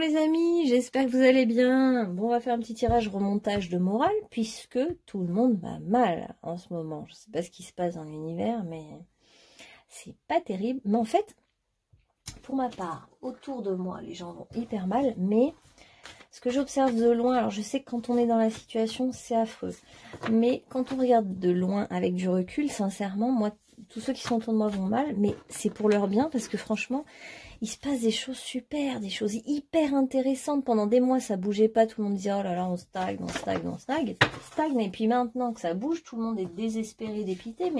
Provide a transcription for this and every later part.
les amis, j'espère que vous allez bien. Bon, on va faire un petit tirage remontage de morale puisque tout le monde va mal en ce moment. Je ne sais pas ce qui se passe dans l'univers, mais c'est pas terrible. Mais en fait, pour ma part, autour de moi, les gens vont hyper mal, mais ce que j'observe de loin, alors je sais que quand on est dans la situation, c'est affreux, mais quand on regarde de loin avec du recul, sincèrement, moi, tous ceux qui sont autour de moi vont mal, mais c'est pour leur bien parce que franchement, il se passe des choses super, des choses hyper intéressantes. Pendant des mois, ça bougeait pas. Tout le monde disait, oh là là, on stagne, on stagne, on stagne. Stagne. Et puis maintenant que ça bouge, tout le monde est désespéré, dépité.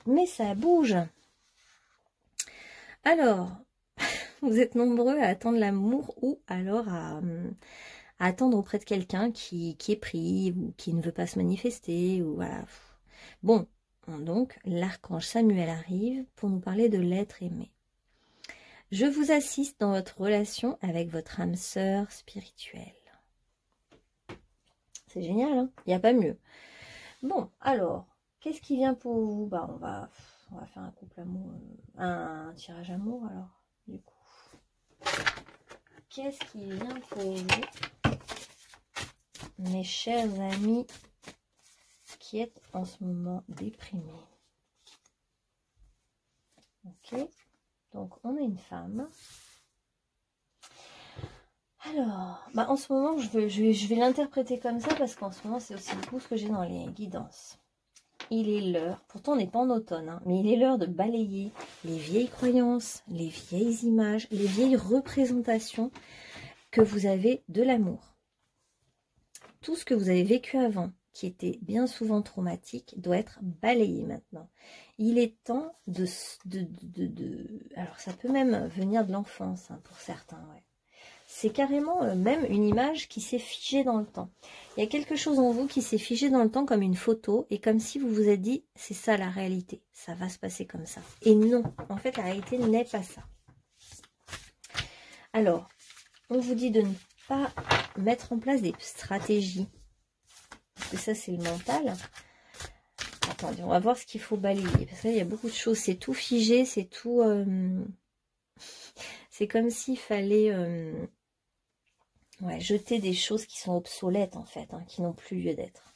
Mais ça bouge. Alors, vous êtes nombreux à attendre l'amour ou alors à attendre auprès de quelqu'un qui est pris ou qui ne veut pas se manifester. Ou voilà. Bon, donc, l'archange Samuel arrive pour nous parler de l'être aimé. Je vous assiste dans votre relation avec votre âme sœur spirituelle. C'est génial, hein? Il n'y a pas mieux. Bon, alors, qu'est-ce qui vient pour vous? Bah, on va faire un couple amour, un tirage amour, alors, du coup. Qu'est-ce qui vient pour vous, mes chers amis, qui êtes en ce moment déprimés? Ok. Donc, on a une femme. Alors, bah en ce moment, je vais l'interpréter comme ça parce qu'en ce moment, c'est aussi beaucoup ce que j'ai dans les guidances. Il est l'heure, pourtant on n'est pas en automne, hein, mais il est l'heure de balayer les vieilles croyances, les vieilles images, les vieilles représentations que vous avez de l'amour. Tout ce que vous avez vécu avant, qui était bien souvent traumatique, doit être balayé maintenant. Il est temps alors ça peut même venir de l'enfance, hein, pour certains, ouais. C'est carrément même une image qui s'est figée dans le temps. Il y a quelque chose en vous qui s'est figé dans le temps comme une photo, et comme si vous vous êtes dit, c'est ça la réalité, ça va se passer comme ça. Et non, en fait la réalité n'est pas ça. Alors, on vous dit de ne pas mettre en place des stratégies. Parce que ça, c'est le mental. Attendez, on va voir ce qu'il faut balayer. Parce que là, il y a beaucoup de choses. C'est tout figé, c'est tout... c'est comme s'il fallait jeter des choses qui sont obsolètes, en fait, hein, qui n'ont plus lieu d'être.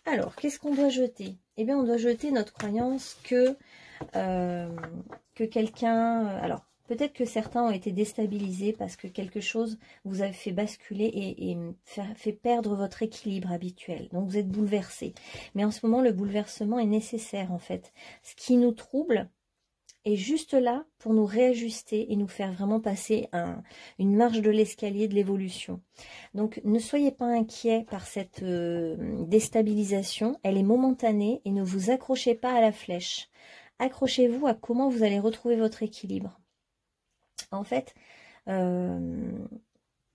Alors, qu'est-ce qu'on doit jeter? Eh bien, on doit jeter notre croyance que quelqu'un... alors, peut-être que certains ont été déstabilisés parce que quelque chose vous a fait basculer et fait perdre votre équilibre habituel. Donc, vous êtes bouleversé. Mais en ce moment, le bouleversement est nécessaire, en fait. Ce qui nous trouble est juste là pour nous réajuster et nous faire vraiment passer une marche de l'escalier de l'évolution. Donc, ne soyez pas inquiets par cette déstabilisation. Elle est momentanée et ne vous accrochez pas à la flèche. Accrochez-vous à comment vous allez retrouver votre équilibre. En fait,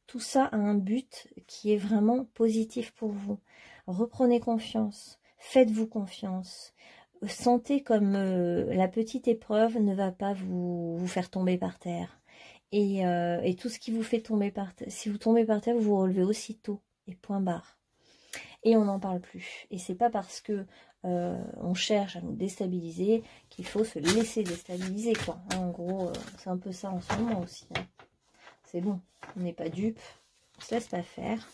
tout ça a un but qui est vraiment positif pour vous. Reprenez confiance, faites-vous confiance. Sentez comme la petite épreuve ne va pas vous faire tomber par terre. Et tout ce qui vous fait tomber par terre, si vous tombez par terre, vous vous relevez aussitôt. Et point barre. Et on n'en parle plus. Et c'est pas parce que on cherche à nous déstabiliser qu'il faut se laisser déstabiliser, quoi. Hein, en gros, c'est un peu ça en ce moment aussi. Hein. C'est bon, on n'est pas dupe, on se laisse pas faire.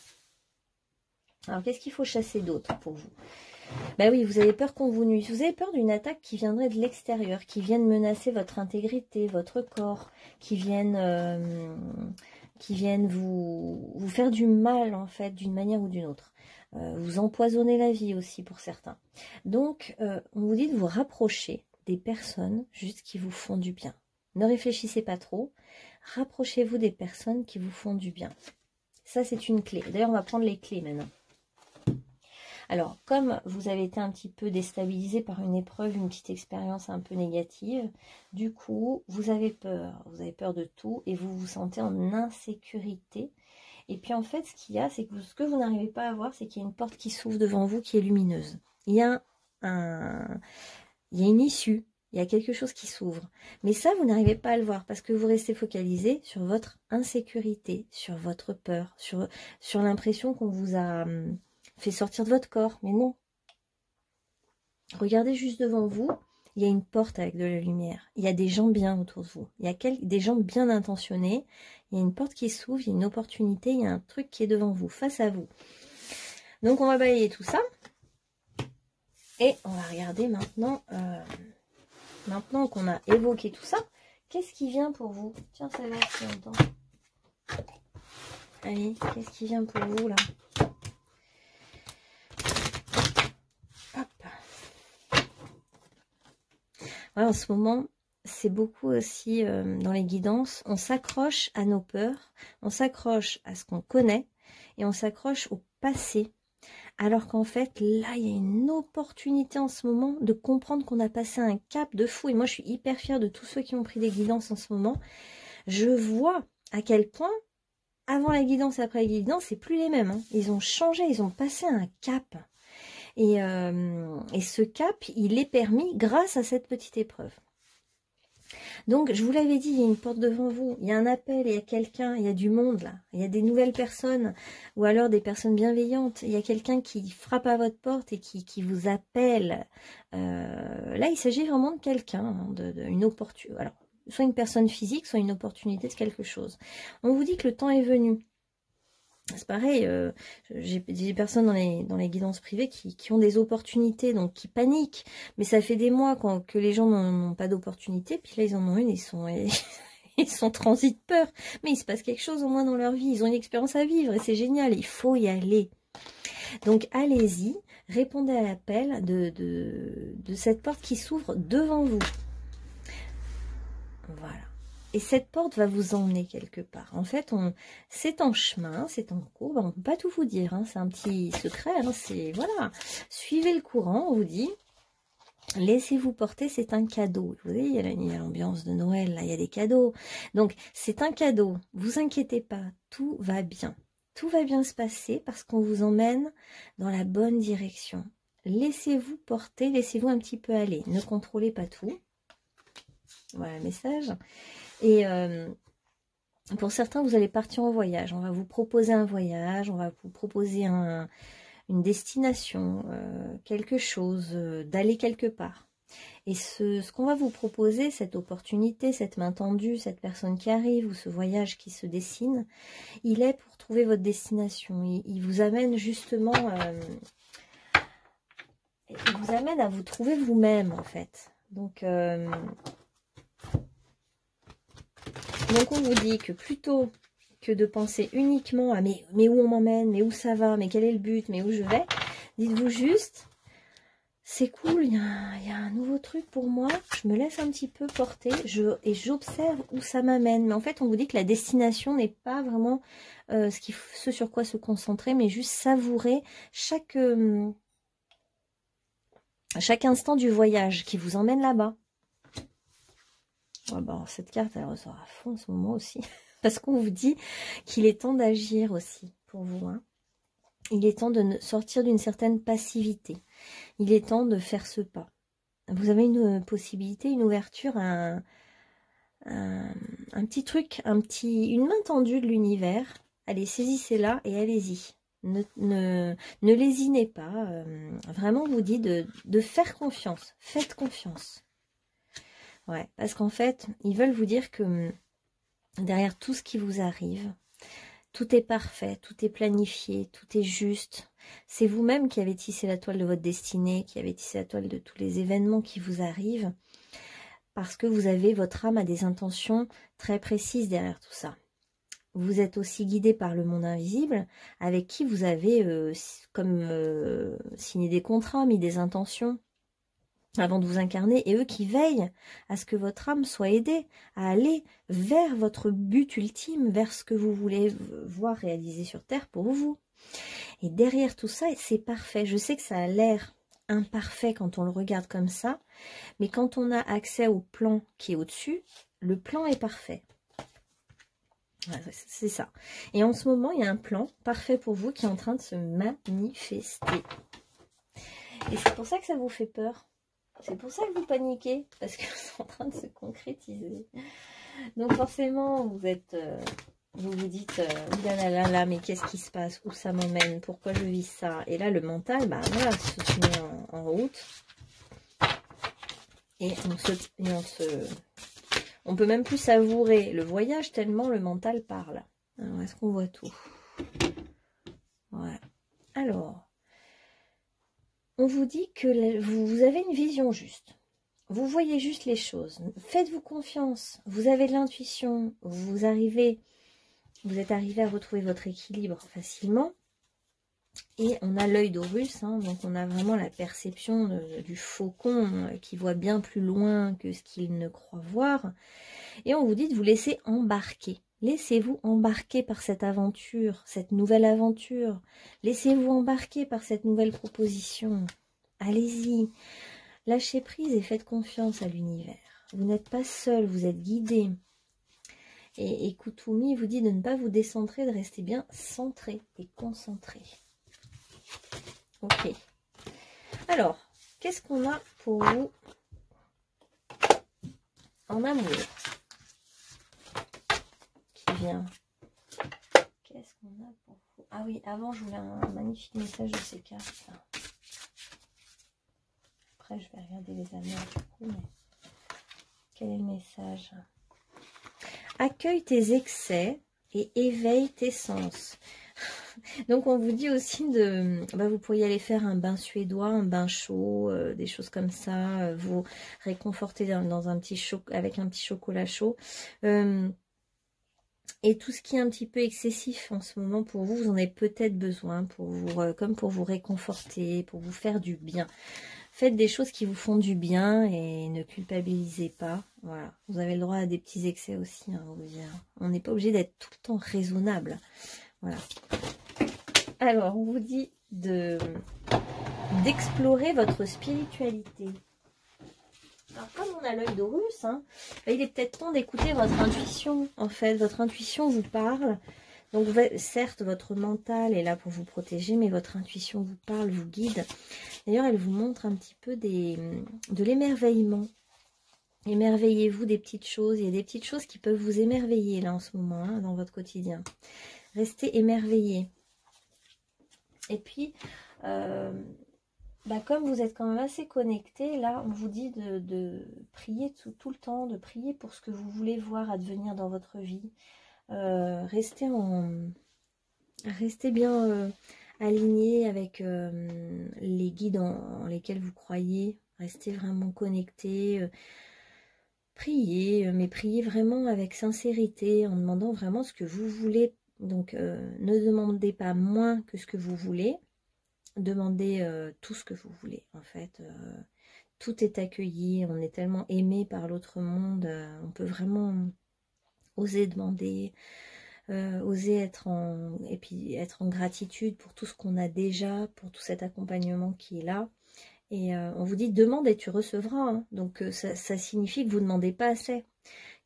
Alors, qu'est-ce qu'il faut chasser d'autre pour vous? Ben oui, vous avez peur qu'on vous nuise. Vous avez peur d'une attaque qui viendrait de l'extérieur, qui vienne menacer votre intégrité, votre corps, qui vienne vous faire du mal, en fait, d'une manière ou d'une autre. Vous empoisonner la vie aussi pour certains. Donc, on vous dit de vous rapprocher des personnes juste qui vous font du bien. Ne réfléchissez pas trop. Rapprochez-vous des personnes qui vous font du bien. Ça, c'est une clé. D'ailleurs, on va prendre les clés maintenant. Alors, comme vous avez été un petit peu déstabilisé par une épreuve, une petite expérience un peu négative, du coup, vous avez peur de tout et vous vous sentez en insécurité. Et puis en fait, ce qu'il y a, c'est que ce que vous n'arrivez pas à voir, c'est qu'il y a une porte qui s'ouvre devant vous qui est lumineuse. Il y a une issue, il y a quelque chose qui s'ouvre. Mais ça, vous n'arrivez pas à le voir parce que vous restez focalisé sur votre insécurité, sur votre peur, sur l'impression qu'on vous a fait sortir de votre corps. Mais non. Regardez juste devant vous, il y a une porte avec de la lumière. Il y a des gens bien autour de vous. Il y a des gens bien intentionnés. Il y a une porte qui s'ouvre, il y a une opportunité, il y a un truc qui est devant vous, face à vous. Donc on va balayer tout ça. Et on va regarder maintenant, maintenant qu'on a évoqué tout ça, qu'est-ce qui vient pour vous? Tiens, ça va si longtemps. Allez, qu'est-ce qui vient pour vous là? Hop. Ouais, en ce moment, c'est beaucoup aussi dans les guidances, on s'accroche à nos peurs, on s'accroche à ce qu'on connaît et on s'accroche au passé. Alors qu'en fait, là, il y a une opportunité en ce moment de comprendre qu'on a passé un cap de fou. Et moi, je suis hyper fière de tous ceux qui ont pris des guidances en ce moment. Je vois à quel point, avant la guidance et après la guidance, c'est plus les mêmes. Hein. Ils ont changé, ils ont passé un cap. Et ce cap, il est permis grâce à cette petite épreuve. Donc, je vous l'avais dit, il y a une porte devant vous, il y a un appel, il y a quelqu'un, il y a du monde là, il y a des nouvelles personnes, ou alors des personnes bienveillantes, il y a quelqu'un qui frappe à votre porte et qui vous appelle. Là, il s'agit vraiment de quelqu'un, hein, d'une opportunité, alors, soit une personne physique, soit une opportunité de quelque chose. On vous dit que le temps est venu. C'est pareil, j'ai des personnes dans les guidances privées qui ont des opportunités, donc qui paniquent. Mais ça fait des mois que les gens n'ont pas d'opportunité, puis là ils en ont une, ils sont transis de peur. Mais il se passe quelque chose au moins dans leur vie, ils ont une expérience à vivre et c'est génial, il faut y aller. Donc allez-y, répondez à l'appel de cette porte qui s'ouvre devant vous. Voilà. Et cette porte va vous emmener quelque part. En fait, c'est en chemin, c'est en cours. On ne peut pas tout vous dire, hein, c'est un petit secret. Hein, voilà. Suivez le courant, on vous dit. Laissez-vous porter, c'est un cadeau. Vous voyez, il y a l'ambiance de Noël, là, il y a des cadeaux. Donc, c'est un cadeau. Vous inquiétez pas, tout va bien. Tout va bien se passer parce qu'on vous emmène dans la bonne direction. Laissez-vous porter, laissez-vous un petit peu aller. Ne contrôlez pas tout. Voilà le message. Et pour certains, vous allez partir en voyage. On va vous proposer un voyage, on va vous proposer une destination, quelque chose, d'aller quelque part. Et ce qu'on va vous proposer, cette opportunité, cette main tendue, cette personne qui arrive ou ce voyage qui se dessine, il est pour trouver votre destination. Il vous amène justement, il vous amène à vous trouver vous-même en fait. Donc on vous dit que plutôt que de penser uniquement à mais où on m'emmène, mais où ça va, mais quel est le but, mais où je vais, dites-vous juste, c'est cool, il y a un nouveau truc pour moi, je me laisse un petit peu porter et j'observe où ça m'amène. Mais en fait, on vous dit que la destination n'est pas vraiment ce sur quoi se concentrer, mais juste savourer chaque instant du voyage qui vous emmène là-bas. Ouais, bah, cette carte, elle ressort à fond en ce moment aussi. Parce qu'on vous dit qu'il est temps d'agir aussi pour vous. Hein. Il est temps de sortir d'une certaine passivité. Il est temps de faire ce pas. Vous avez une possibilité, une ouverture, un petit truc, une main tendue de l'univers. Allez, saisissez-la et allez-y. Ne lésinez pas. Vraiment, on vous dit de faire confiance. Faites confiance. Ouais, parce qu'en fait, ils veulent vous dire que derrière tout ce qui vous arrive, tout est parfait, tout est planifié, tout est juste. C'est vous-même qui avez tissé la toile de votre destinée, qui avez tissé la toile de tous les événements qui vous arrivent, parce que votre âme a des intentions très précises derrière tout ça. Vous êtes aussi guidé par le monde invisible, avec qui vous avez signé des contrats, mis des intentions, avant de vous incarner, et eux qui veillent à ce que votre âme soit aidée à aller vers votre but ultime, vers ce que vous voulez voir réaliser sur Terre pour vous. Et derrière tout ça, c'est parfait. Je sais que ça a l'air imparfait quand on le regarde comme ça, mais quand on a accès au plan qui est au-dessus, le plan est parfait. Ouais, c'est ça. Et en ce moment, il y a un plan parfait pour vous qui est en train de se manifester. Et c'est pour ça que ça vous fait peur. C'est pour ça que vous paniquez, parce que c'est en train de se concrétiser. Donc forcément, vous vous dites, là, mais qu'est-ce qui se passe? Où ça m'emmène? Pourquoi je vis ça? Et là, le mental, bah voilà, se met On peut même plus savourer le voyage tellement le mental parle. Alors, est-ce qu'on voit tout? Ouais. Alors, on vous dit que vous avez une vision juste. Vous voyez juste les choses. Faites-vous confiance. Vous avez de l'intuition. Vous êtes arrivé à retrouver votre équilibre facilement. Et on a l'œil d'Horus, hein, donc on a vraiment la perception du faucon qui voit bien plus loin que ce qu'il ne croit voir. Et on vous dit de vous laisser embarquer. Laissez-vous embarquer par cette aventure, cette nouvelle aventure. Laissez-vous embarquer par cette nouvelle proposition. Allez-y. Lâchez prise et faites confiance à l'univers. Vous n'êtes pas seul, vous êtes guidé. Et Kuthumi vous dit de ne pas vous décentrer, de rester bien centré et concentré. Ok. Alors, qu'est-ce qu'on a pour vous en amour qui vient? Qu'est-ce qu'on a pour vous? Ah oui, avant, je voulais un magnifique message de ces cartes. Après, je vais regarder les amours du coup, mais quel est le message? Accueille tes excès et éveille tes sens. Donc, on vous dit aussi de... vous pourriez aller faire un bain suédois, un bain chaud, des choses comme ça, vous réconforter dans un petit avec un petit chocolat chaud. Et tout ce qui est un petit peu excessif en ce moment pour vous, vous en avez peut-être besoin, pour vous, comme pour vous réconforter, pour vous faire du bien. Faites des choses qui vous font du bien et ne culpabilisez pas. Voilà, vous avez le droit à des petits excès aussi, hein, on vous dit. On n'est pas obligé d'être tout le temps raisonnable. Voilà. Alors, on vous dit d'explorer votre spiritualité. Alors, comme on a l'œil d'Horus, hein, il est peut-être temps d'écouter votre intuition, en fait. Votre intuition vous parle. Donc, certes, votre mental est là pour vous protéger, mais votre intuition vous parle, vous guide. D'ailleurs, elle vous montre un petit peu de l'émerveillement. Émerveillez-vous des petites choses. Il y a des petites choses qui peuvent vous émerveiller, là, en ce moment, hein, dans votre quotidien. Restez émerveillés. Et puis, comme vous êtes quand même assez connecté, là, on vous dit de prier tout le temps, de prier pour ce que vous voulez voir advenir dans votre vie. Restez bien aligné avec les guides en lesquels vous croyez. Restez vraiment connecté. Priez, mais priez vraiment avec sincérité, en demandant vraiment ce que vous voulez. Donc, ne demandez pas moins que ce que vous voulez. Demandez tout ce que vous voulez, en fait. Tout est accueilli, on est tellement aimé par l'autre monde, on peut vraiment oser demander, oser être en gratitude pour tout ce qu'on a déjà, pour tout cet accompagnement qui est là. Et on vous dit demande et tu recevras, hein. Donc ça signifie que vous ne demandez pas assez,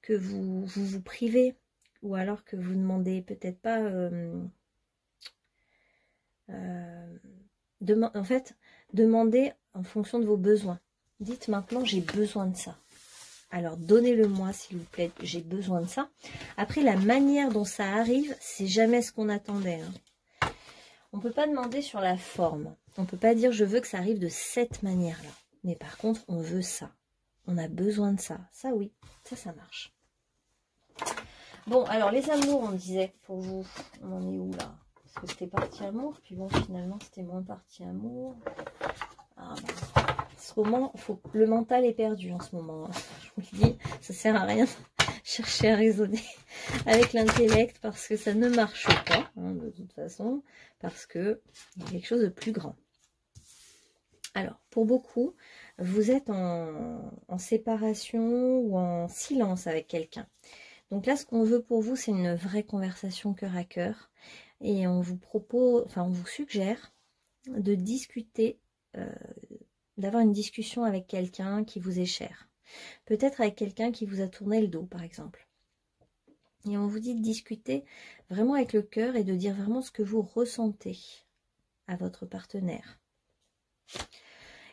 que vous privez, ou alors que vous ne demandez peut-être pas... en fait, demandez en fonction de vos besoins. Dites maintenant, j'ai besoin de ça. Alors, donnez-le-moi, s'il vous plaît, j'ai besoin de ça. Après, la manière dont ça arrive, c'est jamais ce qu'on attendait. Hein. On ne peut pas demander sur la forme. On ne peut pas dire, je veux que ça arrive de cette manière-là. Mais par contre, on veut ça. On a besoin de ça. Ça, oui. Ça marche. Bon, alors, les amours, on disait, pour vous, on en est où, là? Parce que c'était partie amour, puis bon, finalement, c'était moins partie amour. Ah, ce moment, le mental est perdu en ce moment. Hein. Je vous le dis, ça sert à rien de chercher à raisonner avec l'intellect parce que ça ne marche pas, hein, de toute façon, parce que il y a quelque chose de plus grand. Alors, pour beaucoup, vous êtes en séparation ou en silence avec quelqu'un. Donc là, ce qu'on veut pour vous, c'est une vraie conversation cœur à cœur. Et on vous propose, enfin on vous suggère de discuter, d'avoir une discussion avec quelqu'un qui vous est cher. Peut-être avec quelqu'un qui vous a tourné le dos, par exemple. Et on vous dit de discuter vraiment avec le cœur et de dire vraiment ce que vous ressentez à votre partenaire.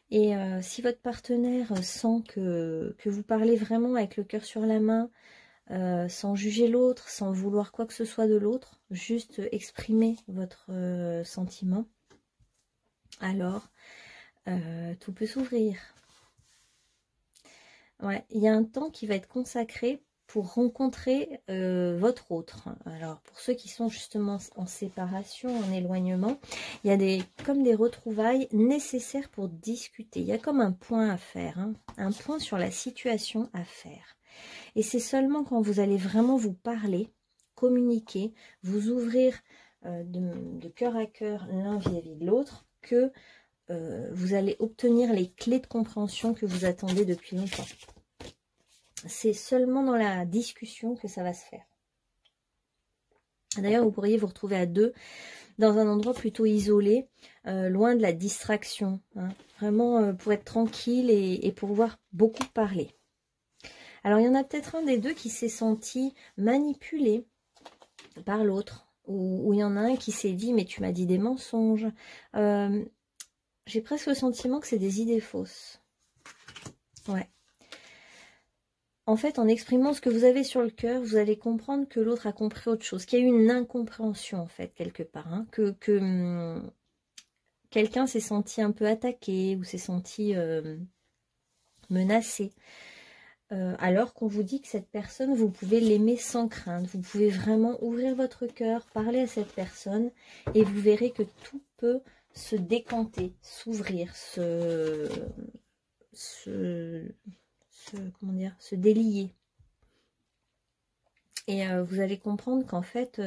Et si votre partenaire sent que vous parlez vraiment avec le cœur sur la main, sans juger l'autre, sans vouloir quoi que ce soit de l'autre, juste exprimer votre sentiment, alors tout peut s'ouvrir. Ouais, il y a un temps qui va être consacré pour rencontrer votre autre. Alors, pour ceux qui sont justement en séparation, en éloignement, il y a comme des retrouvailles nécessaires pour discuter. Il y a comme un point à faire, hein, un point sur la situation à faire. Et c'est seulement quand vous allez vraiment vous parler, communiquer, vous ouvrir de cœur à cœur l'un vis-à-vis de l'autre que vous allez obtenir les clés de compréhension que vous attendez depuis longtemps. C'est seulement dans la discussion que ça va se faire. D'ailleurs, vous pourriez vous retrouver à deux dans un endroit plutôt isolé, loin de la distraction. Hein, vraiment pour être tranquille et pouvoir beaucoup parler. Alors, il y en a peut-être un des deux qui s'est senti manipulé par l'autre. Ou il y en a un qui s'est dit, mais tu m'as dit des mensonges. J'ai presque le sentiment que c'est des idées fausses. Ouais. En fait, en exprimant ce que vous avez sur le cœur, vous allez comprendre que l'autre a compris autre chose, qu'il y a eu une incompréhension, en fait, quelque part. Hein, que quelqu'un s'est senti un peu attaqué ou s'est senti menacé. Alors qu'on vous dit que cette personne, vous pouvez l'aimer sans crainte. Vous pouvez vraiment ouvrir votre cœur, parler à cette personne et vous verrez que tout peut se décanter, s'ouvrir, comment dire, se délier. Et vous allez comprendre qu'en fait,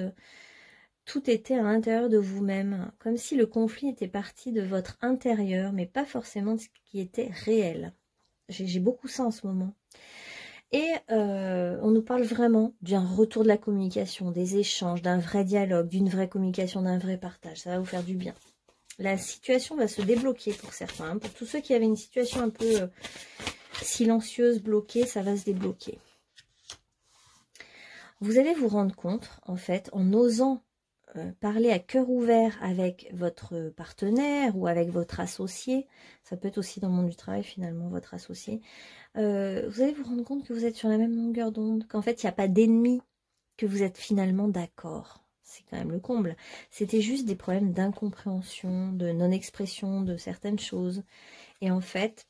tout était à l'intérieur de vous-même, comme si le conflit était parti de votre intérieur, mais pas forcément de ce qui était réel. J'ai beaucoup ça en ce moment. Et on nous parle vraiment d'un retour de la communication, des échanges, d'un vrai dialogue, d'une vraie communication, d'un vrai partage. Ça va vous faire du bien. La situation va se débloquer pour certains. Hein. Pour tous ceux qui avaient une situation un peu silencieuse, bloquée, ça va se débloquer. Vous allez vous rendre compte, en fait, en osant parler à cœur ouvert avec votre partenaire ou avec votre associé, ça peut être aussi dans le monde du travail finalement, votre associé, vous allez vous rendre compte que vous êtes sur la même longueur d'onde, qu'en fait il n'y a pas d'ennemi, que vous êtes finalement d'accord. C'est quand même le comble. C'était juste des problèmes d'incompréhension, de non-expression de certaines choses. Et en fait,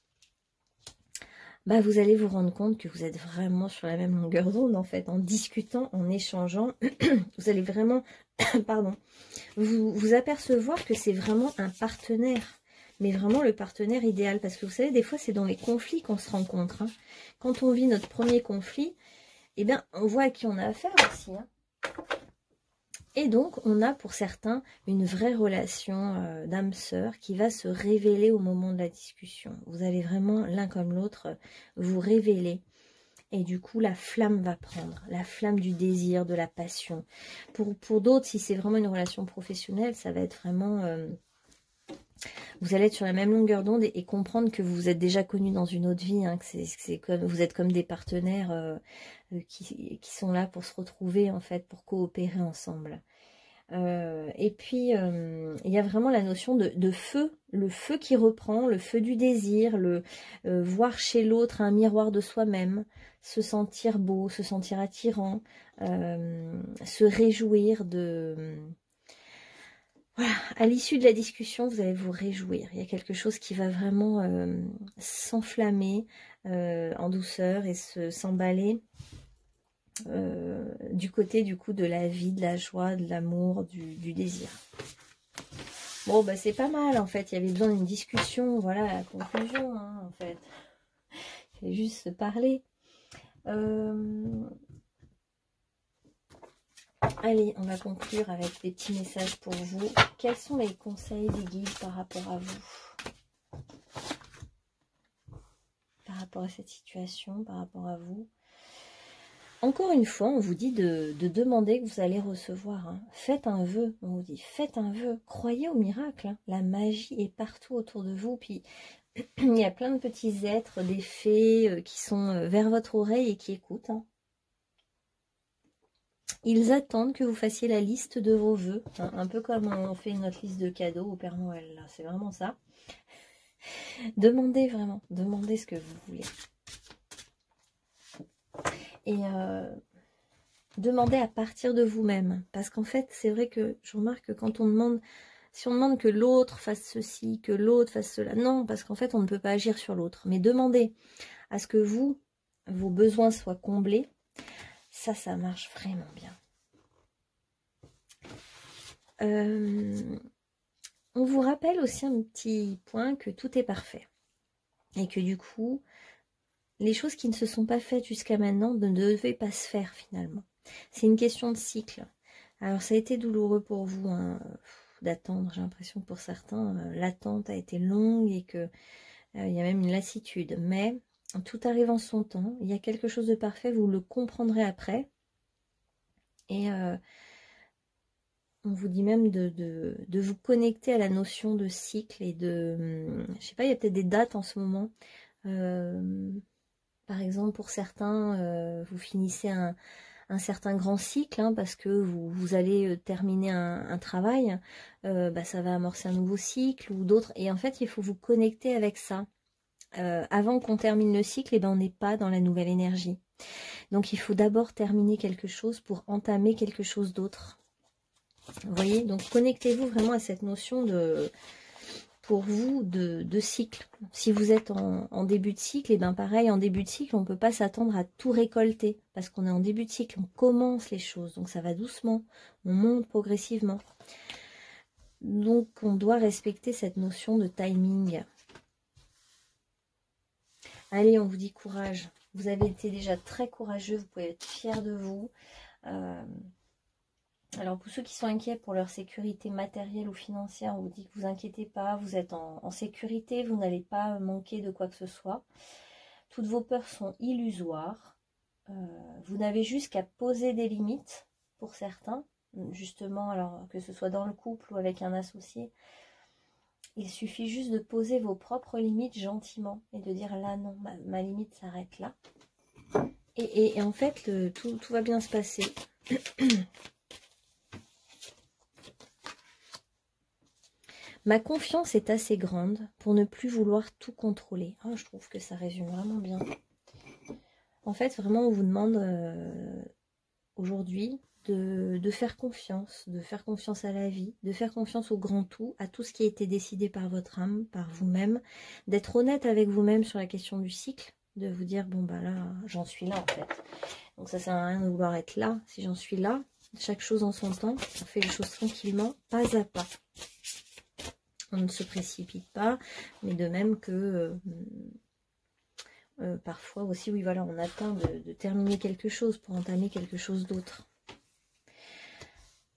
bah, vous allez vous rendre compte que vous êtes vraiment sur la même longueur d'onde, en fait. En discutant, en échangeant, vous allez vraiment, pardon, vous apercevoir que c'est vraiment un partenaire. Mais vraiment le partenaire idéal. Parce que vous savez, des fois, c'est dans les conflits qu'on se rencontre. Hein. Quand on vit notre premier conflit, eh bien, on voit à qui on a affaire aussi. Hein. Et donc, on a pour certains une vraie relation d'âme-sœur qui va se révéler au moment de la discussion. Vous allez vraiment, l'un comme l'autre, vous révéler. Et du coup, la flamme va prendre, la flamme du désir, de la passion. Pour d'autres, si c'est vraiment une relation professionnelle, ça va être vraiment... vous allez être sur la même longueur d'onde et comprendre que vous vous êtes déjà connus dans une autre vie, hein, que c'est comme, vous êtes comme des partenaires qui sont là pour se retrouver, en fait, pour coopérer ensemble. Et puis, il y a vraiment la notion de feu, le feu qui reprend, le feu du désir, le voir chez l'autre un miroir de soi-même, se sentir beau, se sentir attirant, se réjouir de... Voilà, à l'issue de la discussion, vous allez vous réjouir. Il y a quelque chose qui va vraiment s'enflammer en douceur et s'emballer. Du côté du coup de la vie, de la joie, de l'amour, du désir. Bon, bah c'est pas mal en fait, il y avait besoin d'une discussion, voilà la conclusion hein, en fait. Il fallait juste se parler. Allez, on va conclure avec des petits messages pour vous. Quels sont les conseils des guides par rapport à vous? Par rapport à cette situation, par rapport à vous? Encore une fois, on vous dit de demander que vous allez recevoir. Hein. Faites un vœu, on vous dit, faites un vœu. Croyez au miracle. Hein. La magie est partout autour de vous. Puis, il y a plein de petits êtres, des fées qui sont vers votre oreille et qui écoutent. Hein. Ils attendent que vous fassiez la liste de vos vœux. Hein. Un peu comme on fait notre liste de cadeaux au Père Noël. C'est vraiment ça. Demandez vraiment. Demandez ce que vous voulez. Et demandez à partir de vous-même. Parce qu'en fait, c'est vrai que je remarque que quand on demande, si on demande que l'autre fasse ceci, que l'autre fasse cela, non, parce qu'en fait, on ne peut pas agir sur l'autre. Mais demandez à ce que vous, vos besoins soient comblés, Ça marche vraiment bien. On vous rappelle aussi un petit point que tout est parfait. Et que du coup, les choses qui ne se sont pas faites jusqu'à maintenant ne devaient pas se faire finalement. C'est une question de cycle. Alors ça a été douloureux pour vous hein, d'attendre. J'ai l'impression que pour certains, l'attente a été longue et que il y a même une lassitude. Mais tout arrive en son temps. Il y a quelque chose de parfait, vous le comprendrez après. Et on vous dit même de vous connecter à la notion de cycle et de... je sais pas, il y a peut-être des dates en ce moment. Par exemple, pour certains, vous finissez un certain grand cycle hein, parce que vous allez terminer un travail. Ça va amorcer un nouveau cycle ou d'autres. Et en fait, il faut vous connecter avec ça. Avant qu'on termine le cycle, on n'est pas dans la nouvelle énergie. Donc, il faut d'abord terminer quelque chose pour entamer quelque chose d'autre. Vous voyez, donc connectez-vous vraiment à cette notion pour vous, de cycle. Si vous êtes en début de cycle, et bien pareil, en début de cycle, on ne peut pas s'attendre à tout récolter, parce qu'on est en début de cycle, on commence les choses, donc ça va doucement, on monte progressivement. Donc on doit respecter cette notion de timing. Allez, on vous dit courage. Vous avez été déjà très courageux, vous pouvez être fiers de vous. Alors pour ceux qui sont inquiets pour leur sécurité matérielle ou financière, on vous dit que vous inquiétez pas, vous êtes en sécurité, vous n'allez pas manquer de quoi que ce soit. Toutes vos peurs sont illusoires. Vous n'avez juste qu'à poser des limites pour certains, justement, alors que ce soit dans le couple ou avec un associé. Il suffit juste de poser vos propres limites gentiment et de dire là non, ma limite s'arrête là. Et en fait, tout va bien se passer. Ma confiance est assez grande pour ne plus vouloir tout contrôler. Oh, je trouve que ça résume vraiment bien. En fait, vraiment, on vous demande aujourd'hui de faire confiance à la vie, de faire confiance au grand tout, à tout ce qui a été décidé par votre âme, par vous-même, d'être honnête avec vous-même sur la question du cycle, de vous dire, bon bah là, j'en suis là en fait. Donc ça sert à rien de vouloir être là, si j'en suis là, chaque chose en son temps, on fait les choses tranquillement, pas à pas. On ne se précipite pas, mais de même que parfois aussi, oui voilà, on attend de terminer quelque chose pour entamer quelque chose d'autre.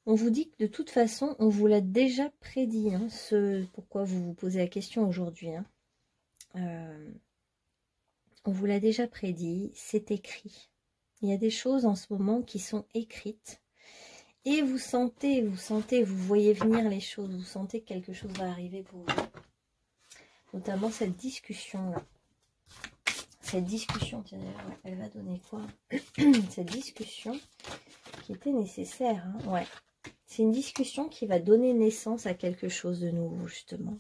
On vous dit que de toute façon, on vous l'a déjà prédit, hein, ce pourquoi vous vous posez la question aujourd'hui. Hein. On vous l'a déjà prédit, c'est écrit. Il y a des choses en ce moment qui sont écrites. Et vous sentez, vous voyez venir les choses, vous sentez que quelque chose va arriver pour vous. Notamment cette discussion-là. Cette discussion, tiens, elle va donner quoi? Cette discussion qui était nécessaire, hein, ouais. C'est une discussion qui va donner naissance à quelque chose de nouveau, justement.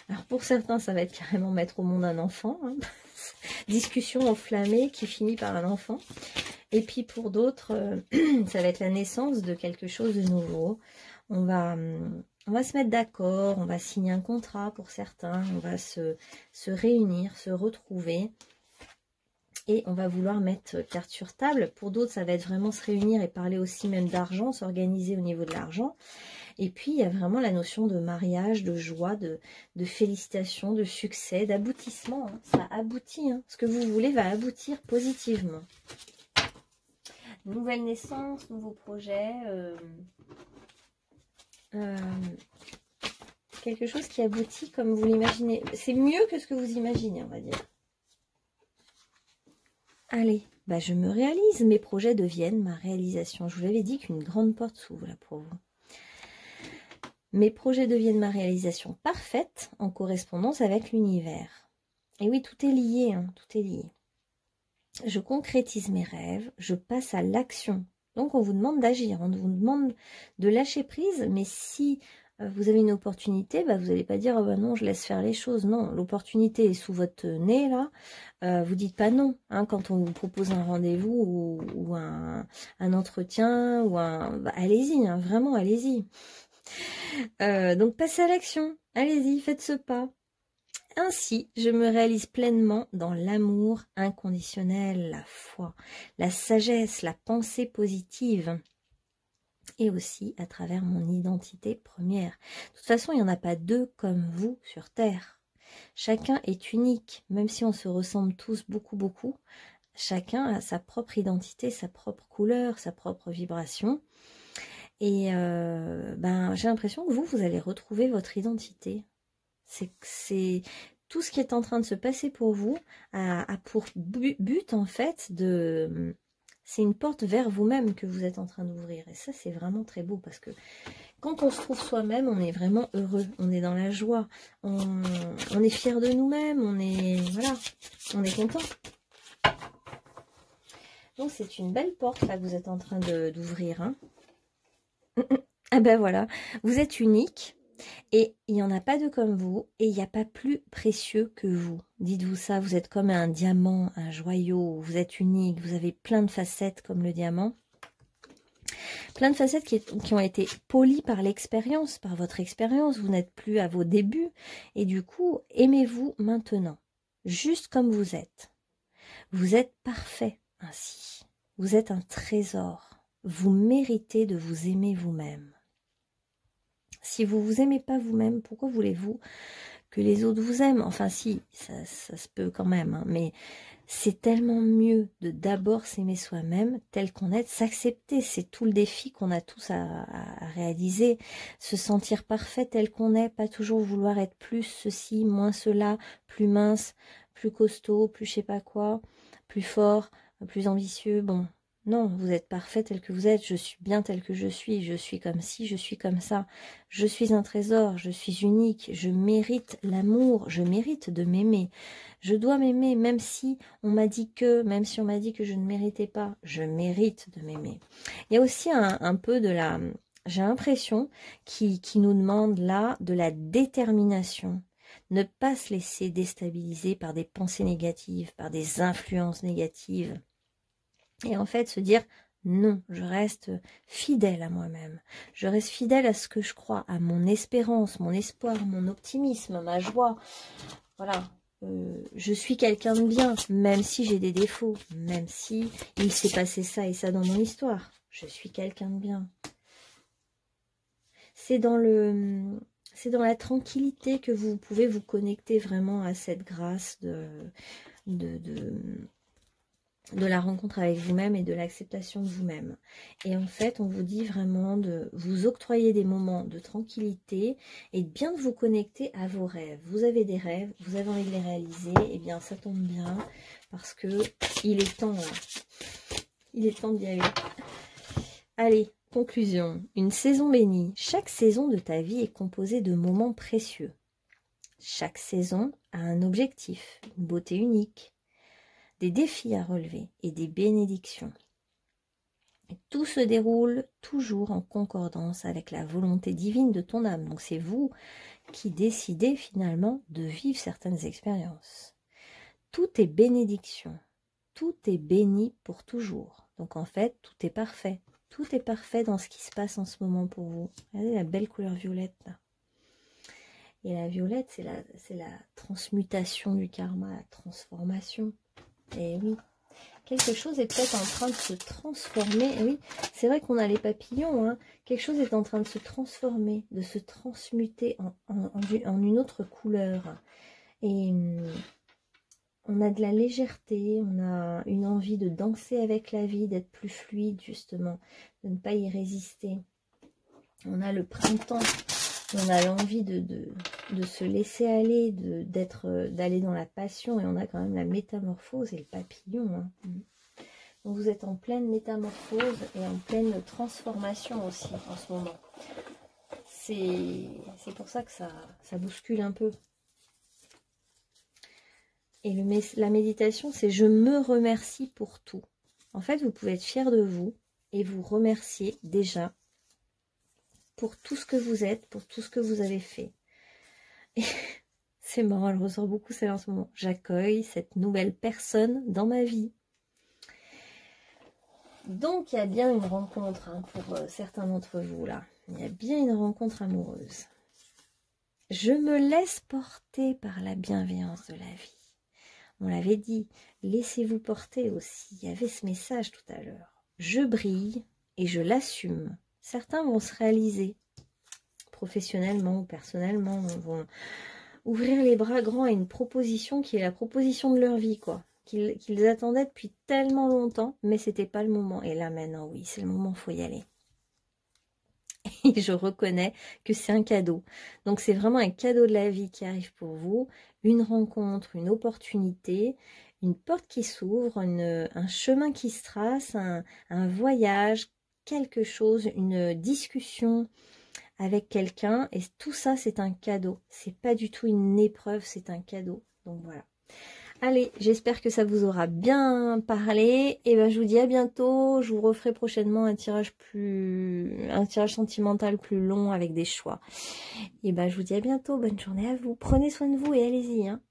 Alors pour certains, ça va être carrément mettre au monde un enfant. Hein. Discussion enflammée qui finit par un enfant. Et puis pour d'autres, ça va être la naissance de quelque chose de nouveau. On va se mettre d'accord, on va signer un contrat pour certains, on va se réunir, se retrouver. Et on va vouloir mettre carte sur table. Pour d'autres, ça va être vraiment se réunir et parler aussi même d'argent, s'organiser au niveau de l'argent. Et puis, il y a vraiment la notion de mariage, de joie, de félicitations, de succès, d'aboutissement. Hein. Ça aboutit. Hein. Ce que vous voulez va aboutir positivement. Nouvelle naissance, nouveau projet. Quelque chose qui aboutit comme vous l'imaginez. C'est mieux que ce que vous imaginez, on va dire. Allez, bah je me réalise, mes projets deviennent ma réalisation. Je vous l'avais dit qu'une grande porte s'ouvre là pour vous. Mes projets deviennent ma réalisation parfaite en correspondance avec l'univers. Et oui, tout est lié, hein, tout est lié. Je concrétise mes rêves, je passe à l'action. Donc on vous demande d'agir, on vous demande de lâcher prise, mais si vous avez une opportunité, bah, vous n'allez pas dire oh, bah non, je laisse faire les choses. Non, l'opportunité est sous votre nez là. Vous dites pas non hein, quand on vous propose un rendez-vous ou un entretien ou un. Bah, allez-y, hein, vraiment, allez-y. Donc passez à l'action. Allez-y, faites ce pas. Ainsi, je me réalise pleinement dans l'amour inconditionnel, la foi, la sagesse, la pensée positive et aussi à travers mon identité première. De toute façon, il n'y en a pas deux comme vous sur Terre. Chacun est unique, même si on se ressemble tous beaucoup. Chacun a sa propre identité, sa propre couleur, sa propre vibration. Et j'ai l'impression que vous allez retrouver votre identité. C'est tout ce qui est en train de se passer pour vous a pour but en fait de... C'est une porte vers vous-même que vous êtes en train d'ouvrir. Et ça, c'est vraiment très beau parce que quand on se trouve soi-même, on est vraiment heureux. On est dans la joie. On est fier de nous-mêmes. On est content. Donc, c'est une belle porte là que vous êtes en train d'ouvrir. Hein. Ah ben voilà, vous êtes unique. Et il n'y en a pas deux comme vous, et il n'y a pas plus précieux que vous. Dites-vous ça, vous êtes comme un diamant, un joyau, vous êtes unique, vous avez plein de facettes comme le diamant. Plein de facettes qui ont été polies par l'expérience, par votre expérience, vous n'êtes plus à vos débuts, et du coup, aimez-vous maintenant, juste comme vous êtes. Vous êtes parfait ainsi, vous êtes un trésor, vous méritez de vous aimer vous-même. Si vous vous aimez pas vous-même, pourquoi voulez-vous que les autres vous aiment? Enfin si, ça se peut quand même, hein, mais c'est tellement mieux de d'abord s'aimer soi-même tel qu'on est, s'accepter. C'est tout le défi qu'on a tous à réaliser. Se sentir parfait tel qu'on est, pas toujours vouloir être plus ceci, moins cela, plus mince, plus costaud, plus je sais pas quoi, plus fort, plus ambitieux, bon... Non, vous êtes parfait tel que vous êtes, je suis bien tel que je suis comme ci, je suis comme ça. Je suis un trésor, je suis unique, je mérite l'amour, je mérite de m'aimer. Je dois m'aimer, même si on m'a dit que je ne méritais pas, je mérite de m'aimer. Il y a aussi un peu de la... J'ai l'impression qui nous demande là de la détermination. Ne pas se laisser déstabiliser par des pensées négatives, par des influences négatives. Et en fait, se dire, non, je reste fidèle à moi-même. Je reste fidèle à ce que je crois, à mon espérance, mon espoir, mon optimisme, ma joie. Voilà, je suis quelqu'un de bien, même si j'ai des défauts, même si il s'est passé ça et ça dans mon histoire. Je suis quelqu'un de bien. C'est dans la tranquillité que vous pouvez vous connecter vraiment à cette grâce de la rencontre avec vous-même et de l'acceptation de vous-même. Et en fait, on vous dit vraiment de vous octroyer des moments de tranquillité et bien de vous connecter à vos rêves. Vous avez des rêves, vous avez envie de les réaliser, et bien ça tombe bien parce que il est temps. Il est temps d'y aller. Allez, conclusion. Une saison bénie. Chaque saison de ta vie est composée de moments précieux. Chaque saison a un objectif, une beauté unique, des défis à relever et des bénédictions. Et tout se déroule toujours en concordance avec la volonté divine de ton âme. Donc c'est vous qui décidez finalement de vivre certaines expériences. Tout est bénédiction. Tout est béni pour toujours. Donc en fait, tout est parfait. Tout est parfait dans ce qui se passe en ce moment pour vous. Regardez la belle couleur violette là. Et la violette, c'est la transmutation du karma, la transformation. Et oui, quelque chose est peut-être en train de se transformer. Et oui, c'est vrai qu'on a les papillons. Hein. Quelque chose est en train de se transformer, de se transmuter en une autre couleur. Et on a de la légèreté, on a une envie de danser avec la vie, d'être plus fluide justement, de ne pas y résister. On a le printemps, on a l'envie de se laisser aller, d'aller dans la passion, et on a quand même la métamorphose et le papillon. Hein. Donc vous êtes en pleine métamorphose et en pleine transformation aussi en ce moment. C'est pour ça que ça bouscule un peu. Et la méditation, c'est je me remercie pour tout. En fait, vous pouvez être fier de vous et vous remercier déjà pour tout ce que vous êtes, pour tout ce que vous avez fait. C'est marrant, elle ressort beaucoup celle en ce moment. J'accueille cette nouvelle personne dans ma vie. Donc, il y a bien une rencontre hein, pour certains d'entre vous là. Il y a bien une rencontre amoureuse. Je me laisse porter par la bienveillance de la vie. On l'avait dit, laissez-vous porter aussi. Il y avait ce message tout à l'heure. Je brille et je l'assume. Certains vont se réaliser, professionnellement ou personnellement, vont ouvrir les bras grands à une proposition qui est la proposition de leur vie, quoi. Qu'ils attendaient depuis tellement longtemps, mais c'était pas le moment. Et là maintenant, oui, c'est le moment, faut y aller. Et je reconnais que c'est un cadeau. Donc c'est vraiment un cadeau de la vie qui arrive pour vous, une rencontre, une opportunité, une porte qui s'ouvre, un chemin qui se trace, un voyage, quelque chose, une discussion avec quelqu'un. Et tout ça, c'est un cadeau. C'est pas du tout une épreuve, c'est un cadeau. Donc voilà. Allez, j'espère que ça vous aura bien parlé. Et ben je vous dis à bientôt. Je vous referai prochainement un tirage sentimental plus long avec des choix. Et ben je vous dis à bientôt. Bonne journée à vous. Prenez soin de vous et allez-y, hein.